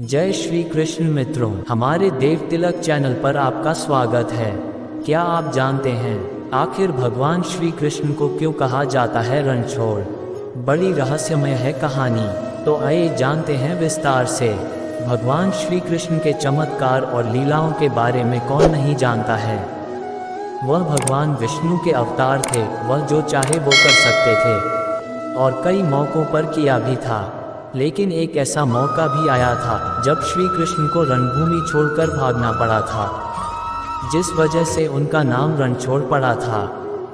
जय श्री कृष्ण मित्रों, हमारे देव तिलक चैनल पर आपका स्वागत है। क्या आप जानते हैं आखिर भगवान श्री कृष्ण को क्यों कहा जाता है रणछोड़? बड़ी रहस्यमय है कहानी, तो आइए जानते हैं विस्तार से। भगवान श्री कृष्ण के चमत्कार और लीलाओं के बारे में कौन नहीं जानता है। वह भगवान विष्णु के अवतार थे, वह जो चाहे वो कर सकते थे और कई मौक़ों पर किया भी था। लेकिन एक ऐसा मौका भी आया था जब श्री कृष्ण को रणभूमि छोड़कर भागना पड़ा था, जिस वजह से उनका नाम रणछोड़ पड़ा था।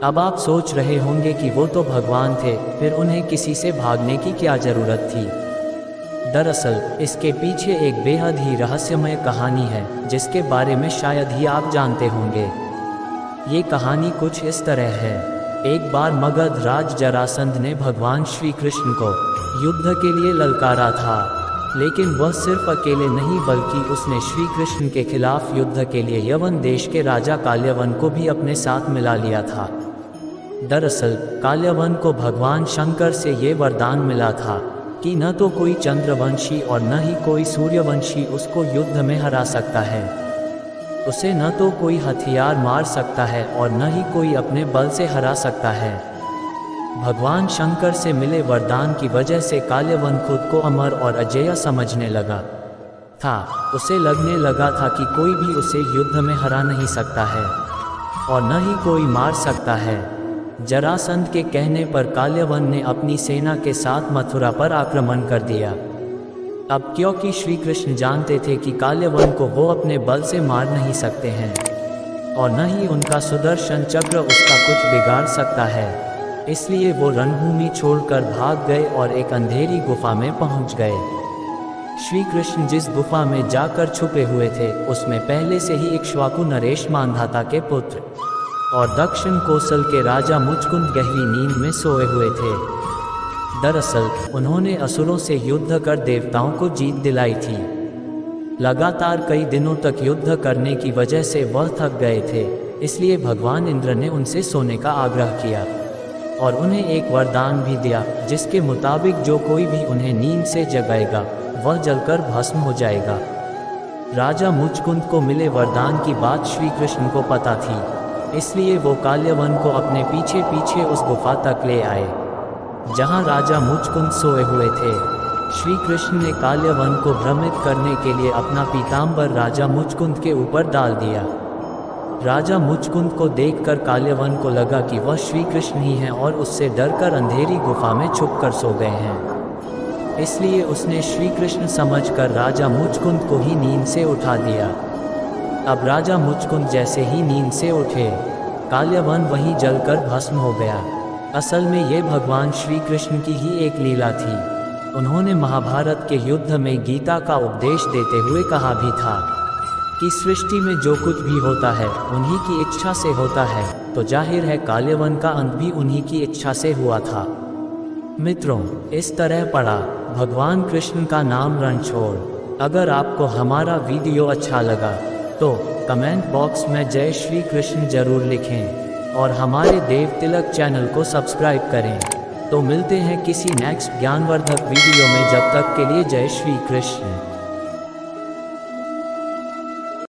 अब आप सोच रहे होंगे कि वो तो भगवान थे, फिर उन्हें किसी से भागने की क्या ज़रूरत थी। दरअसल इसके पीछे एक बेहद ही रहस्यमय कहानी है, जिसके बारे में शायद ही आप जानते होंगे। ये कहानी कुछ इस तरह है। एक बार मगध राज जरासंध ने भगवान श्री कृष्ण को युद्ध के लिए ललकारा था, लेकिन वह सिर्फ अकेले नहीं बल्कि उसने श्री कृष्ण के खिलाफ युद्ध के लिए यवन देश के राजा काल्यवन को भी अपने साथ मिला लिया था। दरअसल काल्यवन को भगवान शंकर से ये वरदान मिला था कि न तो कोई चंद्रवंशी और न ही कोई सूर्यवंशी उसको युद्ध में हरा सकता है। उसे न तो कोई हथियार मार सकता है और न ही कोई अपने बल से हरा सकता है। भगवान शंकर से मिले वरदान की वजह से काल्यवन खुद को अमर और अजेय समझने लगा था। उसे लगने लगा था कि कोई भी उसे युद्ध में हरा नहीं सकता है और न ही कोई मार सकता है। जरासंध के कहने पर काल्यवन ने अपनी सेना के साथ मथुरा पर आक्रमण कर दिया। अब क्योंकि श्री कृष्ण जानते थे कि काल्यवन को वो अपने बल से मार नहीं सकते हैं और न ही उनका सुदर्शन चक्र उसका कुछ बिगाड़ सकता है, इसलिए वो रणभूमि छोड़कर भाग गए और एक अंधेरी गुफा में पहुंच गए। श्री कृष्ण जिस गुफा में जाकर छुपे हुए थे, उसमें पहले से ही इक्ष्वाकु नरेश मांधाता के पुत्र और दक्षिण कोसल के राजा मुचकुंद गहरी नींद में सोए हुए थे। दरअसल उन्होंने असुरों से युद्ध कर देवताओं को जीत दिलाई थी। लगातार कई दिनों तक युद्ध करने की वजह से वह थक गए थे, इसलिए भगवान इंद्र ने उनसे सोने का आग्रह किया और उन्हें एक वरदान भी दिया, जिसके मुताबिक जो कोई भी उन्हें नींद से जगाएगा वह जलकर भस्म हो जाएगा। राजा मुचकुंद को मिले वरदान की बात श्री कृष्ण को पता थी, इसलिए वो काल्यवन को अपने पीछे पीछे उस गुफा तक ले आए जहां राजा मुचकुंद सोए हुए थे। श्री कृष्ण ने काल्यवन को भ्रमित करने के लिए अपना पीताम्बर राजा मुचकुंद के ऊपर डाल दिया। राजा मुचकुंद को देखकर काल्यवन को लगा कि वह श्री कृष्ण ही हैं और उससे डरकर अंधेरी गुफा में छुपकर सो गए हैं, इसलिए उसने श्री कृष्ण समझकर राजा मुचकुंद को ही नींद से उठा दिया। अब राजा मुचकुंद जैसे ही नींद से उठे, काल्यवन वहीं जलकर भस्म हो गया। असल में ये भगवान श्री कृष्ण की ही एक लीला थी। उन्होंने महाभारत के युद्ध में गीता का उपदेश देते हुए कहा भी था कि सृष्टि में जो कुछ भी होता है उन्हीं की इच्छा से होता है, तो जाहिर है काल्यवन का अंत भी उन्हीं की इच्छा से हुआ था। मित्रों, इस तरह पड़ा भगवान कृष्ण का नाम रणछोड़। अगर आपको हमारा वीडियो अच्छा लगा तो कमेंट बॉक्स में जय श्री कृष्ण जरूर लिखें और हमारे देव तिलक चैनल को सब्सक्राइब करें। तो मिलते हैं किसी नेक्स्ट ज्ञानवर्धक वीडियो में, जब तक के लिए जय श्री कृष्ण।